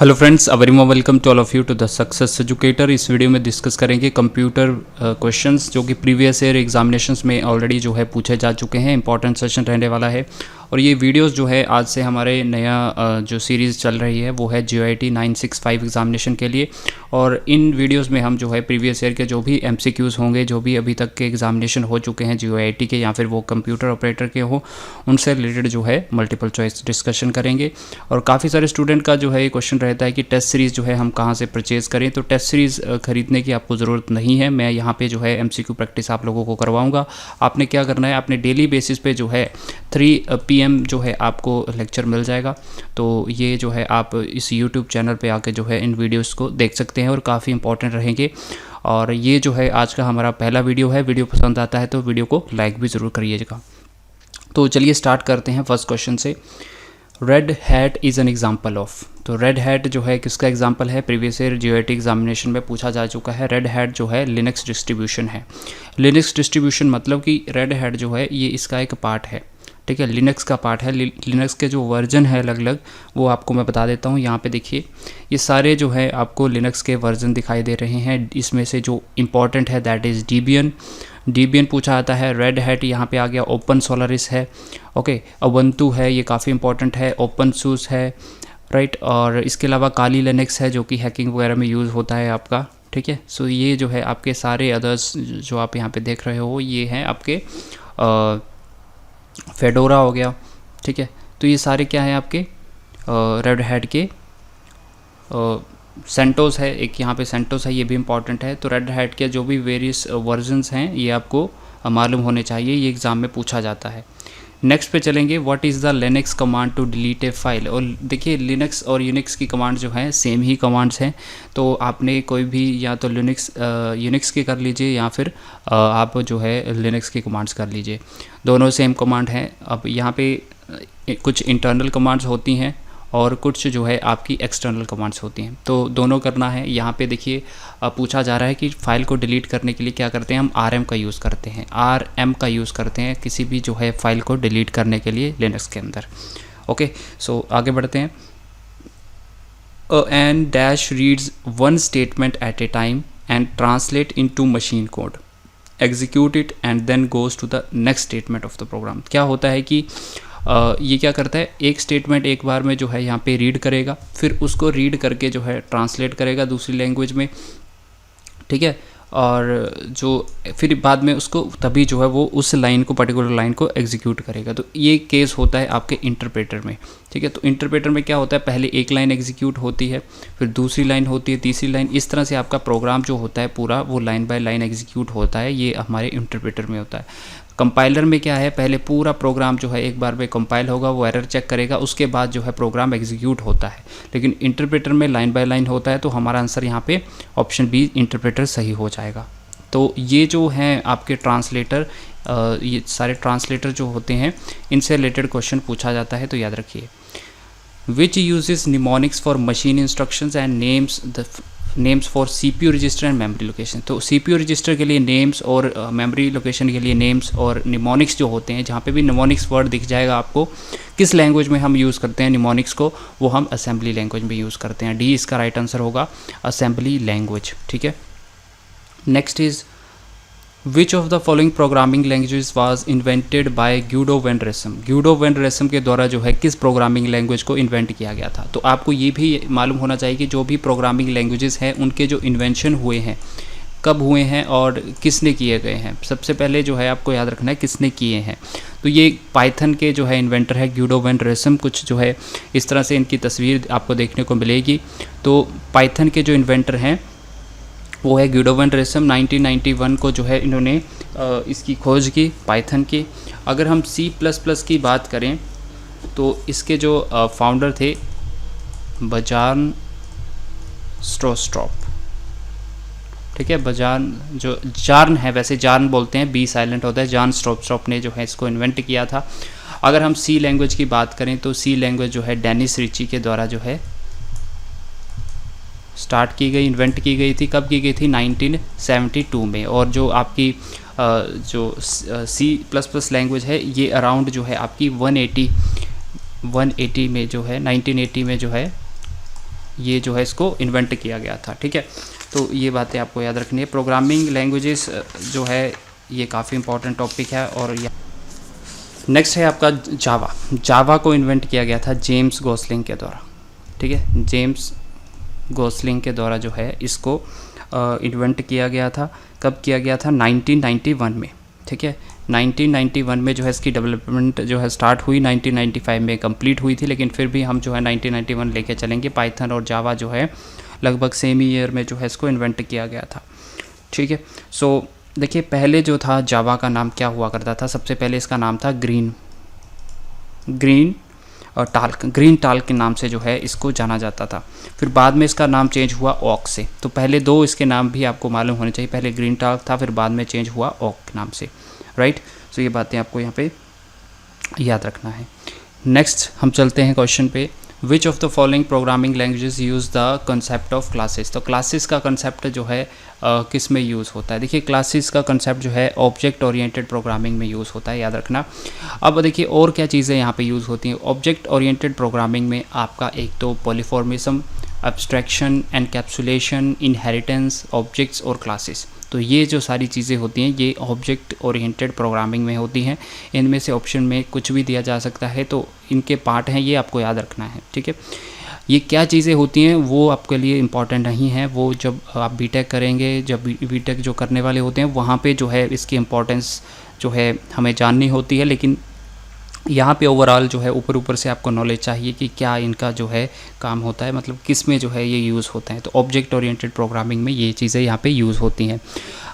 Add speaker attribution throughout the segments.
Speaker 1: Hello friends, a very warm welcome to all of you to the Success Educator. इस video में discuss करेंगे computer questions जो कि previous year examinations में already जो है पूछे जा चुके हैं। इंपॉर्टेंट सेशन रहने वाला है और ये वीडियोस जो है आज से हमारे नया जो सीरीज़ चल रही है वो है GIT 965 एग्जामिनेशन के लिए। और इन वीडियोस में हम जो है प्रीवियस ईयर के जो भी MCQs होंगे, जो भी अभी तक के एग्जामिनेशन हो चुके हैं GIT के या फिर वो कंप्यूटर ऑपरेटर के हो, उनसे रिलेटेड जो है मल्टीपल चॉइस डिस्कशन करेंगे। और काफ़ी सारे स्टूडेंट का जो है ये क्वेश्चन रहता है कि टेस्ट सीरीज़ जो है हम कहाँ से परचेज़ करें। तो टेस्ट सीरीज़ खरीदने की आपको ज़रूरत नहीं है। मैं यहाँ पे जो है MCQ प्रैक्टिस आप लोगों को करवाऊँगा। आपने क्या करना है, आपने डेली बेसिस पे जो है 3 PM जो है आपको लेक्चर मिल जाएगा। तो ये जो है आप इस YouTube चैनल पे आके जो है इन वीडियोस को देख सकते हैं और काफ़ी इंपॉर्टेंट रहेंगे। और ये जो है आज का हमारा पहला वीडियो है। वीडियो पसंद आता है तो वीडियो को लाइक भी ज़रूर करिएगा। तो चलिए स्टार्ट करते हैं फर्स्ट क्वेश्चन से। Red hat is an example of. तो रेड हैट जो है किसका एग्जाम्पल है, प्रीवियस ईयर GIT एग्जामिनेशन में पूछा जा चुका है। रेड हैट जो है लिनक्स डिस्ट्रीब्यूशन है। लिनक्स डिस्ट्रीब्यूशन मतलब कि रेड हैट जो है ये इसका एक पार्ट है, ठीक है, लिनक्स का पार्ट है। लिनक्स के जो वर्जन है अलग अलग वो आपको मैं बता देता हूँ। यहाँ पे देखिए ये सारे जो है आपको लिनक्स के वर्जन दिखाई दे रहे हैं। इसमें से जो इम्पॉर्टेंट है दैट इज़ Debian पूछा आता है। रेड हैट यहाँ पे आ गया। ओपन सोलारिस है, ओके, उबुंटू है, ये काफ़ी इंपॉर्टेंट है। ओपन सूस है, राइट। और इसके अलावा काली लिनक्स है जो कि हैकिंग वगैरह में यूज़ होता है आपका, ठीक है। सो ये जो है आपके सारे अदर्स जो आप यहाँ पे देख रहे हो ये हैं आपके फेडोरा हो गया, ठीक है। तो ये सारे क्या है आपके रेड हैट के। सेंटोस है एक, यहाँ पे सेंटोस है, ये भी इंपॉर्टेंट है। तो रेड हैट के जो भी वेरियस वर्जन्स हैं ये आपको मालूम होने चाहिए, ये एग्ज़ाम में पूछा जाता है। नेक्स्ट पे चलेंगे, what is the Linux command to delete a file. और देखिए लिनक्स और यूनिक्स की कमांड जो है सेम ही कमांड्स हैं। तो आपने कोई भी या तो यूनिक्स की कर लीजिए या फिर आप जो है लिनक्स की कमांड्स कर लीजिए, दोनों सेम कमांड हैं। अब यहाँ पे कुछ इंटरनल कमांड्स होती हैं और कुछ जो है आपकी एक्सटर्नल कमांड्स होती हैं, तो दोनों करना है। यहाँ पे देखिए पूछा जा रहा है कि फ़ाइल को डिलीट करने के लिए क्या करते हैं, हम RM का यूज़ करते हैं, RM का यूज़ करते हैं किसी भी जो है फ़ाइल को डिलीट करने के लिए लिनक्स के अंदर। ओके, सो आगे बढ़ते हैं। N dash reads one statement at a time and translate into machine code, execute it and then goes to the next statement of the program. क्या होता है कि ये क्या करता है, एक स्टेटमेंट एक बार में जो है यहाँ पे रीड करेगा, फिर उसको रीड करके जो है ट्रांसलेट करेगा दूसरी लैंग्वेज में, ठीक है। और जो फिर बाद में उसको तभी जो है वो उस लाइन को, पर्टिकुलर लाइन को एग्जीक्यूट करेगा। तो ये केस होता है आपके इंटरप्रेटर में, ठीक है। तो इंटरप्रेटर में क्या होता है, पहले एक लाइन एग्जीक्यूट होती है, फिर दूसरी लाइन होती है, तीसरी लाइन, इस तरह से आपका प्रोग्राम जो होता है पूरा वो लाइन बाय लाइन एग्जीक्यूट होता है। ये हमारे इंटरप्रेटर में होता है। कंपाइलर में क्या है, पहले पूरा प्रोग्राम जो है एक बार में कंपाइल होगा, वो एरर चेक करेगा, उसके बाद जो है प्रोग्राम एग्जीक्यूट होता है। लेकिन इंटरप्रेटर में लाइन बाय लाइन होता है। तो हमारा आंसर यहाँ पे ऑप्शन बी इंटरप्रेटर सही हो जाएगा। तो ये जो हैं आपके ट्रांसलेटर, ये सारे ट्रांसलेटर जो होते हैं इनसे रिलेटेड क्वेश्चन पूछा जाता है, तो याद रखिए। Which uses mnemonics for machine instructions and names for CPU register and memory location. तो CPU रजिस्टर के लिए नेम्स और मेमोरी लोकेशन के लिए नेम्स और निमोनिक्स जो होते हैं, जहाँ पे भी निमोनिक्स वर्ड दिख जाएगा आपको, किस लैंग्वेज में हम यूज़ करते हैं निमोनिक्स को, वो हम असेंबली लैंग्वेज में यूज़ करते हैं। डी इसका राइट आंसर होगा, असेंबली लैंग्वेज, ठीक है। Next is which of the following programming language was invented by Guido van Rossum. Guido van रेसम के द्वारा जो है किस प्रोग्रामिंग लैंग्वेज को इन्वेंट किया गया था। तो आपको ये भी मालूम होना चाहिए कि जो भी प्रोग्रामिंग लैंग्वेजेस हैं उनके जो इन्वेंशन हुए हैं कब हुए हैं और किसने किए गए हैं। सबसे पहले जो है आपको याद रखना है किसने किए हैं। तो ये पाइथन के जो है इन्वेंटर है ग्यूडो वैन रेसम। कुछ जो है इस तरह से इनकी तस्वीर आपको देखने को मिलेगी। तो पाइथन के जो इन्वेंटर हैं वो है ग्यूडो वैन रेसम। 1991 को जो है इन्होंने इसकी खोज की पाइथन की। अगर हम C++ की बात करें तो इसके जो फाउंडर थे बजार्न स्ट्रोस्ट्रॉप, ठीक है। बजार्न जो जार्न है, वैसे जार्न बोलते हैं, बी साइलेंट होता है। जार्न स्ट्रोस्ट्रॉप ने जो है इसको इन्वेंट किया था। अगर हम C लैंग्वेज की बात करें तो C लैंग्वेज जो है डेनिस रिची के द्वारा जो है स्टार्ट की गई, इन्वेंट की गई थी। कब की गई थी, 1972 में। और जो आपकी जो C++ लैंग्वेज है ये अराउंड जो है आपकी 180 में जो है 1980 में जो है ये जो है इसको इन्वेंट किया गया था, ठीक है। तो ये बातें आपको याद रखनी है। प्रोग्रामिंग लैंग्वेजेस जो है ये काफ़ी इंपॉर्टेंट टॉपिक है। और नेक्स्ट है आपका जावा। जावा को इन्वेंट किया गया था जेम्स गोसलिंग के द्वारा, ठीक है। जेम्स गोसलिंग के द्वारा जो है इसको इन्वेंट किया गया था। कब किया गया था? 1991 में, ठीक है। 1991 में जो है इसकी डेवलपमेंट जो है स्टार्ट हुई, 1995 में कंप्लीट हुई थी, लेकिन फिर भी हम जो है 1991 लेके चलेंगे। पाइथन और जावा जो है लगभग सेम ही ईयर में जो है इसको इन्वेंट किया गया था, ठीक है। सो देखिए पहले जो था जावा का नाम क्या हुआ करता था? सबसे पहले इसका नाम था ग्रीन टाल्क के नाम से जो है इसको जाना जाता था। फिर बाद में इसका नाम चेंज हुआ ऑक से। तो पहले दो इसके नाम भी आपको मालूम होने चाहिए, पहले ग्रीन टाल्क था, फिर बाद में चेंज हुआ ऑक के नाम से, राइट। सो ये बातें आपको यहाँ पे याद रखना है। नेक्स्ट हम चलते हैं क्वेश्चन पे। विच of the following programming languages use the concept of classes? तो क्लासेस का कंसेप्ट जो है किस में यूज़ होता है? देखिए क्लासेस का कंसेप्ट जो है ऑब्जेक्ट ओरिएंटेड प्रोग्रामिंग में यूज़ होता है, याद रखना। अब देखिए और क्या चीज़ें यहाँ पे यूज़ होती हैं। ऑब्जेक्ट ओरिएंटेड प्रोग्रामिंग में आपका एक तो पॉलीफॉर्मिज्म, एब्स्ट्रैक्शन, एनकैप्सुलेशन, इनहेरिटेंस, ऑब्जेक्ट्स और क्लासेस, तो ये जो सारी चीज़ें होती हैं ये ऑब्जेक्ट ओरिएंटेड प्रोग्रामिंग में होती हैं। इनमें से ऑप्शन में कुछ भी दिया जा सकता है, तो इनके पार्ट हैं, ये आपको याद रखना है, ठीक है। ये क्या चीज़ें होती हैं वो आपके लिए इम्पॉर्टेंट नहीं है, वो जब आप बीटेक करेंगे, जब बीटेक जो करने वाले होते हैं वहाँ पे जो है इसकी इम्पोर्टेंस जो है हमें जाननी होती है। लेकिन यहाँ पे ओवरऑल जो है ऊपर से आपको नॉलेज चाहिए कि क्या इनका जो है काम होता है, मतलब किस में जो है ये यूज़ होते हैं। तो ऑब्जेक्ट ओरिएंटेड प्रोग्रामिंग में ये चीज़ें यहाँ पे यूज़ होती हैं।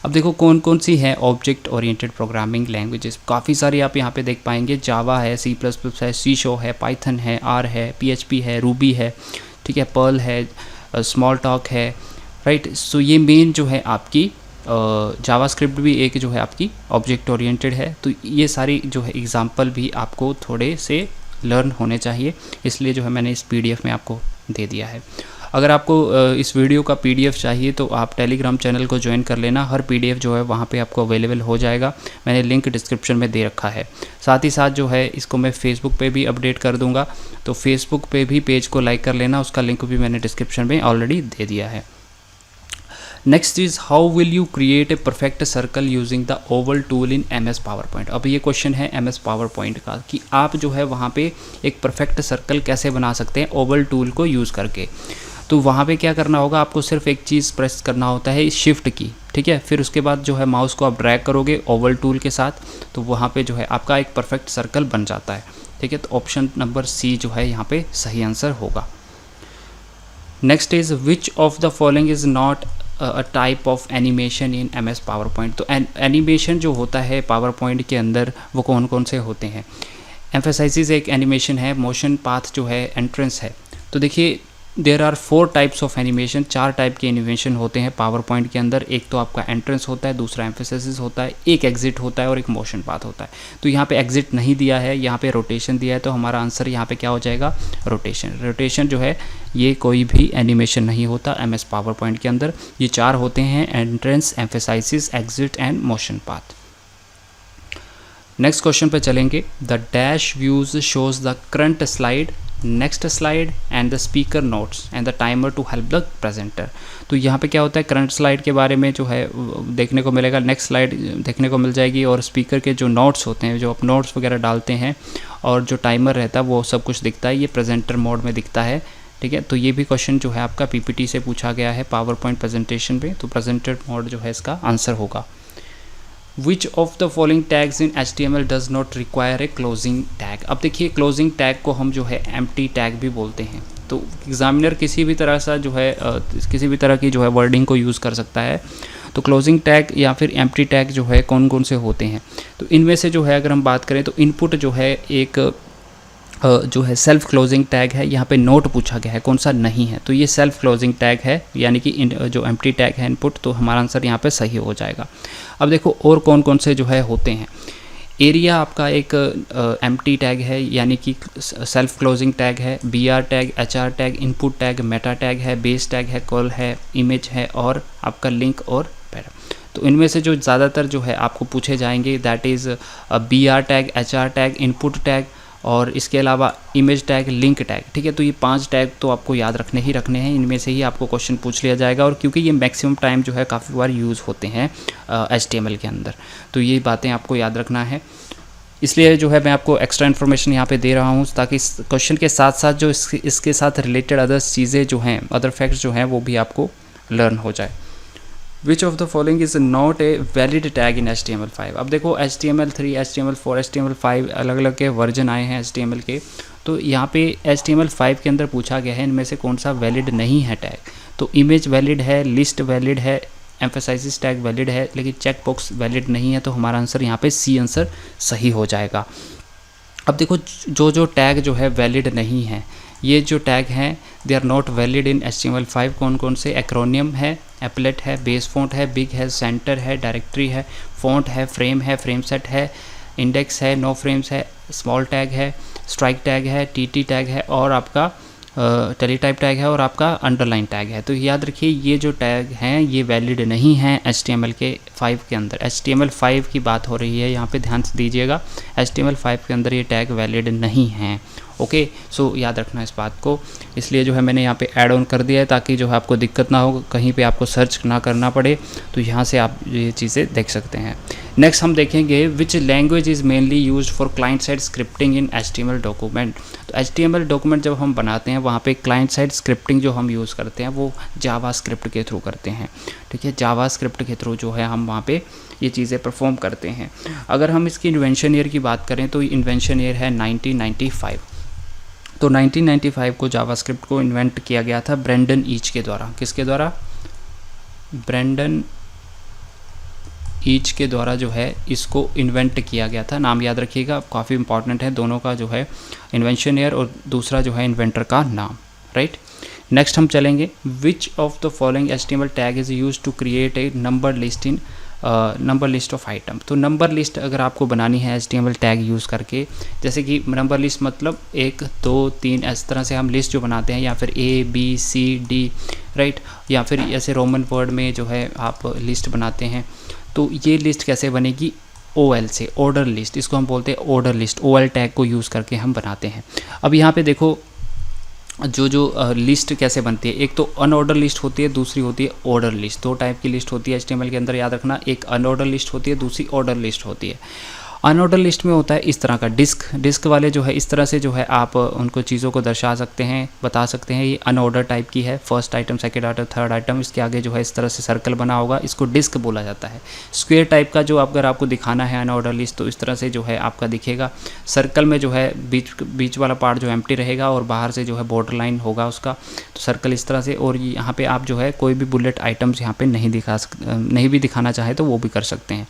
Speaker 1: अब देखो कौन कौन सी हैं ऑब्जेक्ट ओरिएंटेड प्रोग्रामिंग लैंग्वेजेस। काफ़ी सारी आप यहाँ पे देख पाएंगे। जावा है, C++ है, C# है, पाइथन है, R है, PHP है, रूबी है, ठीक है, पर्ल है, स्मॉल टॉक है, राइट। सो ये मेन जो है आपकी जावास्क्रिप्ट भी एक जो है आपकी ऑब्जेक्ट ओरिएंटेड है। तो ये सारी जो है एग्जांपल भी आपको थोड़े से लर्न होने चाहिए, इसलिए जो है मैंने इस PDF में आपको दे दिया है। अगर आपको इस वीडियो का PDF चाहिए तो आप टेलीग्राम चैनल को ज्वाइन कर लेना। हर PDF जो है वहाँ पे आपको अवेलेबल हो जाएगा, मैंने लिंक डिस्क्रिप्शन में दे रखा है। साथ ही साथ जो है इसको मैं फेसबुक पे भी अपडेट कर दूँगा, तो फेसबुक पे भी पेज को लाइक कर लेना, उसका लिंक भी मैंने डिस्क्रिप्शन में ऑलरेडी दे दिया है। Next is how will you create a perfect circle using the Oval tool in MS PowerPoint। अब ये क्वेश्चन है MS PowerPoint का कि आप जो है वहाँ पे एक परफेक्ट सर्कल कैसे बना सकते हैं ओवल टूल को यूज़ करके। तो वहाँ पे क्या करना होगा, आपको सिर्फ एक चीज़ प्रेस करना होता है, शिफ्ट की, ठीक है। फिर उसके बाद जो है माउस को आप ड्रैग करोगे ओवल टूल के साथ, तो वहाँ पे जो है आपका एक परफेक्ट सर्कल बन जाता है, ठीक है। तो ऑप्शन नंबर C जो है यहाँ पे सही आंसर होगा। Next is which of the following is not a type of animation in MS PowerPoint। तो एनिमेशन जो होता है PowerPoint के अंदर वो कौन कौन से होते हैं? एम्फेसाइसिस एक एनिमेशन है, मोशन पाथ जो है एंट्रेंस है। तो देखिए there are 4 types of animation, 4 type के एनिमेशन होते हैं PowerPoint के अंदर। एक तो आपका एंट्रेंस होता है, दूसरा एम्फेसाइसिस होता है, एक एग्जिट होता है और एक मोशन पाथ होता है। तो यहाँ पे एग्जिट नहीं दिया है, यहाँ पे रोटेशन दिया है, तो हमारा आंसर यहाँ पे क्या हो जाएगा? रोटेशन। रोटेशन जो है ये कोई भी एनिमेशन नहीं होता MS PowerPoint के अंदर। ये 4 होते हैं, entrance, emphasis, exit and motion path. Next question पे चलेंगे। The dash views shows the current slide, next slide and the speaker notes and the timer to help the presenter. तो यहाँ पे क्या होता है, करंट स्लाइड के बारे में जो है देखने को मिलेगा, नेक्स्ट स्लाइड देखने को मिल जाएगी, और स्पीकर के जो नोट्स होते हैं, जो आप नोट्स वगैरह डालते हैं, और जो टाइमर रहता है वो सब कुछ दिखता है। ये प्रेजेंटर मोड में दिखता है, ठीक है। तो ये भी क्वेश्चन जो है आपका PPT से पूछा गया है PowerPoint प्रेजेंटेशन पे, तो प्रेजेंटर मोड जो है इसका आंसर होगा। विच of the following tags in HTML does not require a closing tag. अब देखिए क्लोजिंग टैग को हम जो है एम्प्टी टैग भी बोलते हैं। तो एग्जामिनर किसी भी तरह सा जो है किसी भी तरह की जो है वर्डिंग को यूज़ कर सकता है। तो क्लोजिंग टैग या फिर एम्प्टी टैग जो है कौन कौन से होते हैं, तो इनमें से जो है अगर हम बात करें तो इनपुट जो है एक जो है सेल्फ क्लोजिंग टैग है। यहाँ पे नोट पूछा गया है कौन सा नहीं है, तो ये सेल्फ क्लोजिंग टैग है, यानी कि जो एम्प्टी टैग है इनपुट, तो हमारा आंसर यहाँ पे सही हो जाएगा। अब देखो और कौन कौन से जो है होते हैं। एरिया आपका एक एम्प्टी टैग है, यानी कि सेल्फ क्लोजिंग टैग है। BR tag, HR tag, input tag, Meta tag है, बेस टैग है, कॉल है, इमेज है, और आपका लिंक और पैरा। तो इनमें से जो ज़्यादातर जो है आपको पूछे जाएंगे that is BR tag, HR tag, input tag और इसके अलावा इमेज टैग, लिंक टैग, ठीक है। तो ये 5 टैग तो आपको याद रखने ही रखने हैं, इनमें से ही आपको क्वेश्चन पूछ लिया जाएगा। और क्योंकि ये मैक्सिमम टाइम जो है काफ़ी बार यूज़ होते हैं HTML के अंदर, तो ये बातें आपको याद रखना है। इसलिए जो है मैं आपको एक्स्ट्रा इन्फॉर्मेशन यहाँ पे दे रहा हूँ, ताकि इस क्वेश्चन के साथ साथ जो इसके साथ रिलेटेड अदर्स चीज़ें जो हैं, अदर फैक्ट्स जो हैं, वो भी आपको लर्न हो जाए। विच of the following is not a valid tag in HTML5। अब देखो HTML3, HTML4, HTML5 अलग अलग के वर्जन आए हैं HTML के, तो यहाँ पे HTML5 के अंदर पूछा गया है इनमें से कौन सा वैलिड नहीं है टैग। तो इमेज वैलिड है, लिस्ट वैलिड है, एम्फेसाइसिस टैग वैलिड है, लेकिन चेक बॉक्स वैलिड नहीं है। तो हमारा आंसर यहाँ पे सी आंसर सही हो जाएगा। अब देखो जो टैग जो है वैलिड नहीं है, ये जो टैग हैं they are not valid in HTML5। कौन कौन से? एक्रोनियम है, एप्लेट है, बेस फॉन्ट है, बिग है, सेंटर है, डायरेक्टरी है, फॉन्ट है, फ्रेम सेट है, इंडेक्स है, नो फ्रेम्स है, स्मॉल टैग है, स्ट्राइक टैग है, TT टैग है, और आपका टेलीटाइप टैग है, और आपका अंडरलाइन टैग है। तो याद रखिए ये जो टैग हैं ये वैलिड नहीं हैं HTML5 के अंदर। HTML5 की बात हो रही है यहाँ पे, ध्यान से दीजिएगा। HTML5 के अंदर ये टैग वैलिड नहीं हैं। ओके, सो याद रखना इस बात को। इसलिए जो है मैंने यहाँ पे ऐड ऑन कर दिया है, ताकि जो है आपको दिक्कत ना हो, कहीं पे आपको सर्च ना करना पड़े। तो यहाँ से आप ये चीज़ें देख सकते हैं। नेक्स्ट हम देखेंगे which language is mainly used for client side scripting in HTML document. तो HTML डॉक्यूमेंट जब हम बनाते हैं वहाँ पे क्लाइंट साइड स्क्रिप्टिंग जो हम यूज़ करते हैं वो जावा स्क्रिप्ट के थ्रू करते हैं, ठीक है। जावा स्क्रिप्ट के थ्रू जो है हम वहाँ पे ये चीज़ें परफॉर्म करते हैं। अगर हम इसकी इन्वेंशन ईयर की बात करें तो इन्वेंशन ईयर है 1995। तो 1995 को जावास्क्रिप्ट को इन्वेंट किया गया था ब्रेंडन ईच के द्वारा। किसके द्वारा? ब्रेंडन ईच के द्वारा जो है इसको इन्वेंट किया गया था। नाम याद रखिएगा, काफ़ी इंपॉर्टेंट है दोनों का जो है, इन्वेंशन ईयर और दूसरा जो है इन्वेंटर का नाम, राइट। नेक्स्ट हम चलेंगे, which of the following HTML tag is use to create a number list in number list of item. तो नंबर लिस्ट अगर आपको बनानी है HTML टैग यूज़ करके, जैसे कि नंबर लिस्ट मतलब 1 2 3 इस तरह से हम लिस्ट जो बनाते हैं, या फिर ABCD, राइट, या फिर ऐसे रोमन वर्ड में जो है आप लिस्ट बनाते हैं। तो ये लिस्ट कैसे बनेगी? OL से, ऑर्डर लिस्ट, इसको हम बोलते हैं ऑर्डर लिस्ट। OL टैग को यूज़ करके हम बनाते हैं। अब यहाँ पे देखो जो लिस्ट कैसे बनती है, एक तो अनऑर्डर लिस्ट होती है, दूसरी होती है ऑर्डर लिस्ट। 2 टाइप की लिस्ट होती है HTML के अंदर, याद रखना। एक अनऑर्डर लिस्ट होती है, दूसरी ऑर्डर लिस्ट होती है। अनऑर्डर लिस्ट में होता है इस तरह का डिस्क वाले जो है, इस तरह से जो है आप उनको चीज़ों को दर्शा सकते हैं, बता सकते हैं। ये अनऑर्डर टाइप की है, first item, second item, third item, इसके आगे जो है इस तरह से सर्कल बना होगा, इसको डिस्क बोला जाता है। स्क्वायर टाइप का जो अगर आपको दिखाना है अनऑर्डर लिस्ट, तो इस तरह से जो है आपका दिखेगा। सर्कल में जो है बीच वाला पार्ट जो एम्प्टी रहेगा और बाहर से जो है बॉर्डर लाइन होगा उसका, तो सर्कल इस तरह से। और यहाँ पे आप जो है कोई भी बुलेट आइटम्स यहाँ पे नहीं भी दिखाना चाहे तो वो भी कर सकते हैं।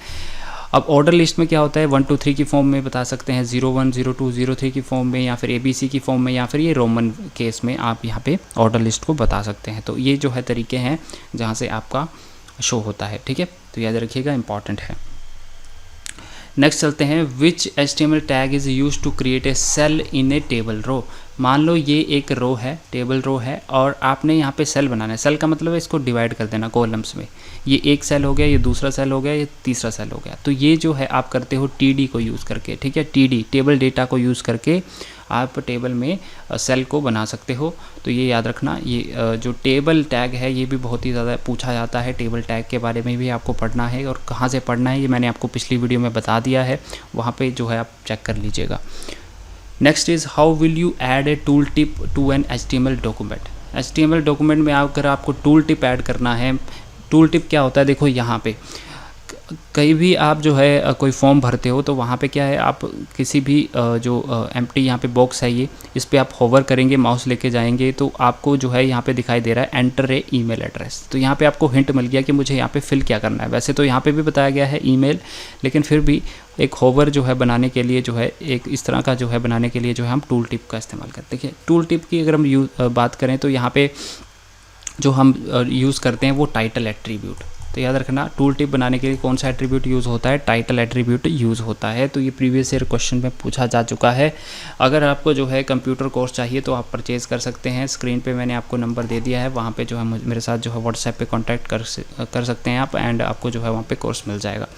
Speaker 1: अब ऑर्डर लिस्ट में क्या होता है, 1 2 3 की फॉर्म में बता सकते हैं, 01 02 03 की फॉर्म में, या फिर ABC की फॉर्म में, या फिर ये रोमन केस में आप यहाँ पे ऑर्डर लिस्ट को बता सकते हैं। तो ये जो है तरीके हैं जहाँ से आपका शो होता है, ठीक है। तो याद रखिएगा, इंपॉर्टेंट है। नेक्स्ट चलते हैं, which HTML tag is use to create a cell in a table row. मान लो ये एक रो है, टेबल रो है, और आपने यहाँ पे सेल बनाना है। सेल का मतलब है इसको डिवाइड कर देना कॉलम्स में। ये एक सेल हो गया, ये दूसरा सेल हो गया, ये तीसरा सेल हो गया। तो ये जो है आप करते हो TD को यूज़ करके, ठीक है। TD टेबल डेटा को यूज़ करके आप टेबल में सेल को बना सकते हो। तो ये याद रखना, ये जो टेबल टैग है ये भी बहुत ही ज़्यादा पूछा जाता है। टेबल टैग के बारे में भी आपको पढ़ना है, और कहाँ से पढ़ना है ये मैंने आपको पिछली वीडियो में बता दिया है, वहाँ पे जो है आप चेक कर लीजिएगा। Next is, how will you add a tool tip to an HTML document. HTML document में अगर आपको टूल टिप ऐड करना है, टूल टिप क्या होता है, देखो यहाँ पे कहीं भी आप जो है कोई फॉर्म भरते हो तो वहाँ पे क्या है, आप किसी भी जो एम्प्टी यहाँ पे बॉक्स है ये, इस पर आप होवर करेंगे, माउस लेके जाएंगे, तो आपको जो है यहाँ पे दिखाई दे रहा है एंटर ए ईमेल एड्रेस। तो यहाँ पे आपको हिंट मिल गया कि मुझे यहाँ पे फिल क्या करना है। वैसे तो यहाँ पे भी बताया गया है ईमेल, लेकिन फिर भी एक होवर जो है बनाने के लिए जो है, एक इस तरह का जो है बनाने के लिए जो है हम टूल टिप का इस्तेमाल करते हैं। देखिए टूल टिप की अगर हम बात करें तो यहाँ पे जो हम यूज़ करते हैं वो टाइटल एट्रीब्यूट। तो याद रखना, टूल टिप बनाने के लिए कौन सा एट्रीब्यूट यूज़ होता है, टाइटल एट्रीब्यूट यूज़ होता है। तो ये प्रीवियस ईयर क्वेश्चन में पूछा जा चुका है। अगर आपको जो है कंप्यूटर कोर्स चाहिए तो आप परचेज़ कर सकते हैं। स्क्रीन पे मैंने आपको नंबर दे दिया है, वहाँ पे जो है मेरे साथ जो है व्हाट्सएप पे कांटेक्ट कर सकते हैं आप, एंड आपको जो है वहाँ पे कोर्स मिल जाएगा।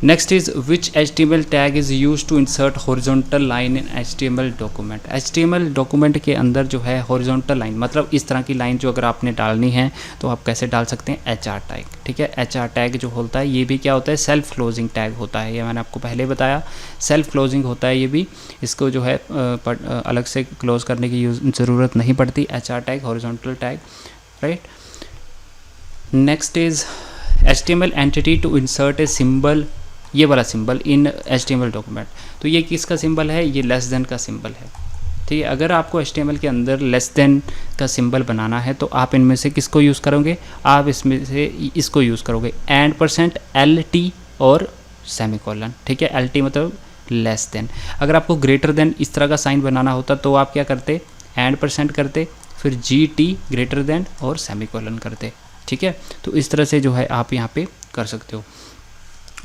Speaker 1: Next is which HTML tag is use to insert horizontal line in HTML document. HTML document के अंदर जो है हॉरिजॉन्टल लाइन मतलब इस तरह की लाइन जो अगर आपने डालनी है तो आप कैसे डाल सकते हैं, HR टैग। ठीक है, HR टैग जो होता है ये भी क्या होता है, सेल्फ क्लोजिंग टैग होता है। ये मैंने आपको पहले बताया, सेल्फ क्लोजिंग होता है ये भी, इसको जो है अलग से क्लोज करने की ज़रूरत नहीं पड़ती। HR tag, horizontal tag, right. Next is HTML entity to insert a symbol, ये वाला सिंबल इन HTML डॉक्यूमेंट। तो ये किसका सिंबल है, ये लेस देन का सिंबल है। ठीक है, अगर आपको HTML के अंदर लेस देन का सिंबल बनाना है तो आप इनमें से किसको यूज़ करोगे, आप इसमें से इसको यूज़ करोगे, %, LT और सेमीकोलन। ठीक है, LT मतलब लेस देन। अगर आपको ग्रेटर देन इस तरह का साइन बनाना होता तो आप क्या करते, %, करते, फिर GT ग्रेटर देन और सेमीकोलन करते। ठीक है, तो इस तरह से जो है आप यहाँ पे कर सकते हो।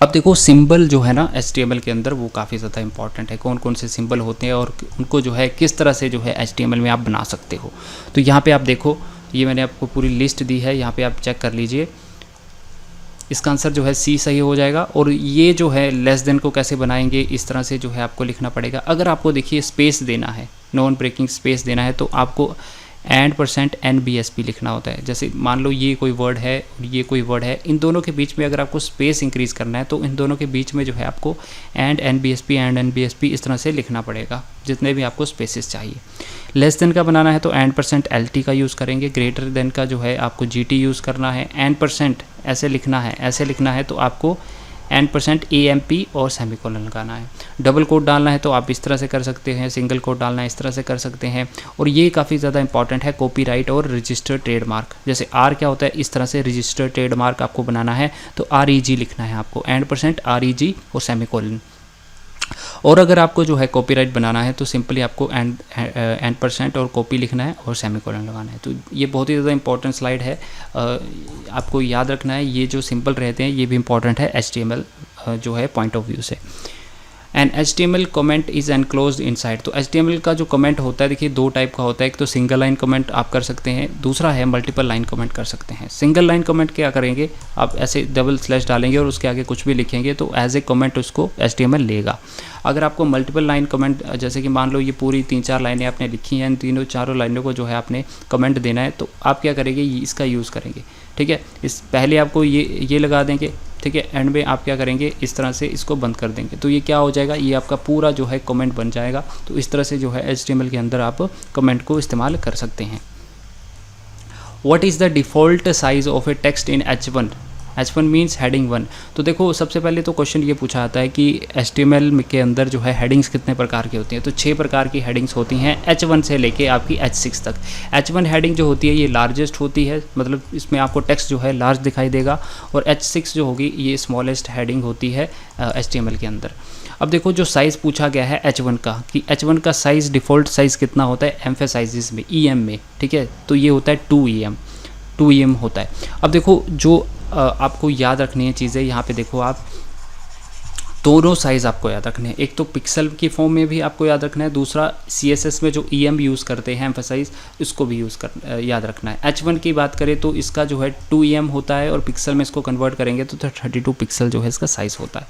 Speaker 1: अब देखो सिंबल जो है ना HTML के अंदर वो काफ़ी ज़्यादा इंपॉर्टेंट है, कौन कौन से सिंबल होते हैं और उनको जो है किस तरह से जो है HTML में आप बना सकते हो। तो यहाँ पे आप देखो, ये मैंने आपको पूरी लिस्ट दी है, यहाँ पे आप चेक कर लीजिए। इसका आंसर जो है C सही हो जाएगा। और ये जो है लेस देन को कैसे बनाएंगे, इस तरह से जो है आपको लिखना पड़ेगा। अगर आपको देखिए स्पेस देना है, नॉन ब्रेकिंग स्पेस देना है, तो आपको %, NBSP लिखना होता है। जैसे मान लो ये कोई वर्ड है और ये कोई वर्ड है, इन दोनों के बीच में अगर आपको स्पेस इंक्रीज़ करना है तो इन दोनों के बीच में जो है आपको NBSP इस तरह से लिखना पड़ेगा, जितने भी आपको स्पेसेस चाहिए। लेस देन का बनाना है तो %, LT का यूज़ करेंगे। ग्रेटर देन का जो है आपको GT यूज़ करना है। %, ऐसे लिखना है तो आपको %, AMP और सेमीकोलन लगाना है। डबल कोट डालना है तो आप इस तरह से कर सकते हैं, सिंगल कोट डालना है इस तरह से कर सकते हैं। और ये काफ़ी ज़्यादा इंपॉर्टेंट है, कॉपीराइट और रजिस्टर्ड ट्रेडमार्क। जैसे R क्या होता है, इस तरह से रजिस्टर्ड ट्रेडमार्क आपको बनाना है तो REG लिखना है आपको, %, REG और सेमीकोलन। और अगर आपको जो है कॉपीराइट बनाना है तो सिंपली आपको %, और कॉपी लिखना है और सेमीकोलन लगाना है। तो ये बहुत ही ज़्यादा इंपॉर्टेंट स्लाइड है, आपको याद रखना है। ये जो सिंपल रहते हैं ये भी इंपॉर्टेंट है HTML जो है पॉइंट ऑफ व्यू से। And HTML comment is enclosed inside. तो HTML का जो कमेंट होता है, देखिए दो टाइप का होता है, एक तो सिंगल लाइन कमेंट आप कर सकते हैं, दूसरा है मल्टीपल लाइन कमेंट कर सकते हैं। सिंगल लाइन कमेंट क्या करेंगे, आप ऐसे डबल स्लैश डालेंगे और उसके आगे कुछ भी लिखेंगे तो एज ए कमेंट उसको HTML लेगा। अगर आपको मल्टीपल लाइन कमेंट, जैसे कि मान लो ये पूरी 3-4 लाइनें आपने लिखी हैं, इन तीनों चारों लाइनों को जो है आपने कमेंट देना है, तो आप क्या करेंगे, इसका यूज़ करेंगे। ठीक है, इस पहले आपको ये लगा देंगे, ठीक है, एंड में आप क्या करेंगे, इस तरह से इसको बंद कर देंगे। तो ये क्या हो जाएगा, ये आपका पूरा जो है कमेंट बन जाएगा। तो इस तरह से जो है HTML के अंदर आप कमेंट को इस्तेमाल कर सकते हैं। What is the default size of A text in H1 means heading 1। तो देखो सबसे पहले तो क्वेश्चन ये पूछा आता है कि HTML के अंदर जो है हेडिंग्स कितने प्रकार की होती हैं। तो 6 प्रकार की हेडिंग्स होती हैं, H1 से लेके आपकी H6 तक। H1 हेडिंग जो होती है ये लार्जेस्ट होती है, मतलब इसमें आपको टेक्स्ट जो है लार्ज दिखाई देगा। और H6 जो होगी ये स्मॉलेस्ट हेडिंग होती है HTML के अंदर। अब देखो जो साइज़ पूछा गया है H1 का, कि H1 का साइज़ डिफ़ॉल्ट साइज़ कितना होता है एम्फेसाइजेस में, EM में। ठीक है, तो ये होता है 2 EM होता है। अब देखो जो आपको याद रखनी है चीज़ें, यहाँ पे देखो आप दोनों साइज़ आपको याद रखने हैं। एक तो पिक्सल की फॉर्म में भी आपको याद रखना है, दूसरा CSS में जो EM यूज़ करते हैं एम्फेसाइज, इसको भी याद रखना है। H1 की बात करें तो इसका जो है 2 EM होता है, और पिक्सल में इसको कन्वर्ट करेंगे तो 32 पिक्सल जो है इसका साइज़ होता है।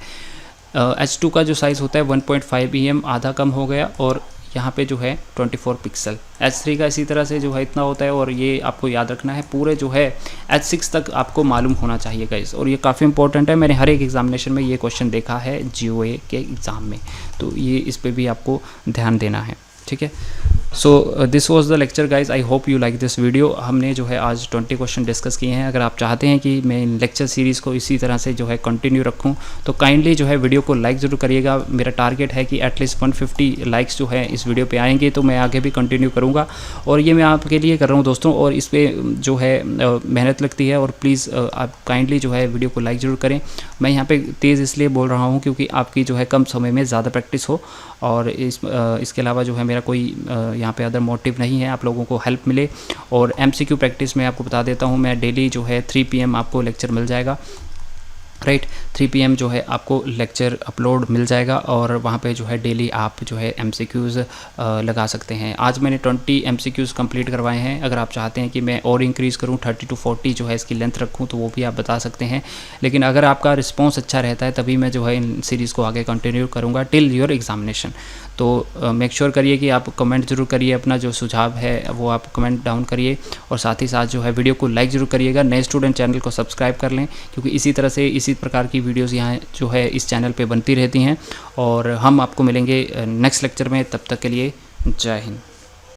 Speaker 1: H2 का जो साइज़ होता है 1.5 EM, आधा कम हो गया, और यहाँ पे जो है 24 पिक्सल। H3 का इसी तरह से जो है इतना होता है, और ये आपको याद रखना है। पूरे जो है H6 तक आपको मालूम होना चाहिए गाइस, और ये काफ़ी इंपॉर्टेंट है। मैंने हर एक एग्जामिनेशन में ये क्वेश्चन देखा है GOA के एग्ज़ाम में, तो ये इस पर भी आपको ध्यान देना है। ठीक है, so this was the lecture guys, I hope you like this video. हमने जो है आज 20 क्वेश्चन डिस्कस किए हैं। अगर आप चाहते हैं कि मैं इन लेक्चर सीरीज़ को इसी तरह से जो है कंटिन्यू रखूं तो काइंडली जो है वीडियो को लाइक ज़रूर करिएगा। मेरा टारगेट है कि एटलीस्ट 150 लाइक्स जो है इस वीडियो पे आएंगे तो मैं आगे भी कंटिन्यू करूँगा, और ये मैं आपके लिए कर रहा हूँ दोस्तों, और इस पर जो है मेहनत लगती है। और प्लीज़ आप काइंडली जो है वीडियो को लाइक ज़रूर करें। मैं यहाँ पर तेज़ इसलिए बोल रहा हूँ क्योंकि आपकी जो है कम समय में ज़्यादा प्रैक्टिस हो, और इसके अलावा जो है मेरा कोई यहाँ पे अदर मोटिव नहीं है, आप लोगों को हेल्प मिले। और MCQ प्रैक्टिस में आपको बता देता हूँ, मैं डेली जो है 3 PM आपको लेक्चर मिल जाएगा। राइट। 3 PM जो है आपको लेक्चर अपलोड मिल जाएगा और वहाँ पे जो है डेली आप जो है MCQs लगा सकते हैं। आज मैंने 20 MCQs कंप्लीट करवाए हैं। अगर आप चाहते हैं कि मैं और इंक्रीज़ करूँ 30 to 40 जो है इसकी लेंथ रखूँ तो वो भी आप बता सकते हैं। लेकिन अगर आपका रिस्पॉन्स अच्छा रहता है तभी मैं जो है इन सीरीज़ को आगे कंटिन्यू करूँगा टिल योर एग्जामिनेशन। तो मेक श्योर करिए कि आप कमेंट ज़रूर करिए, अपना जो सुझाव है वो आप कमेंट डाउन करिए और साथ ही साथ जो है वीडियो को लाइक ज़रूर करिएगा। नए स्टूडेंट चैनल को सब्सक्राइब कर लें क्योंकि इसी तरह से इसी प्रकार की वीडियोज़ यहाँ जो है इस चैनल पे बनती रहती हैं और हम आपको मिलेंगे नेक्स्ट लेक्चर में। तब तक के लिए जय हिंद।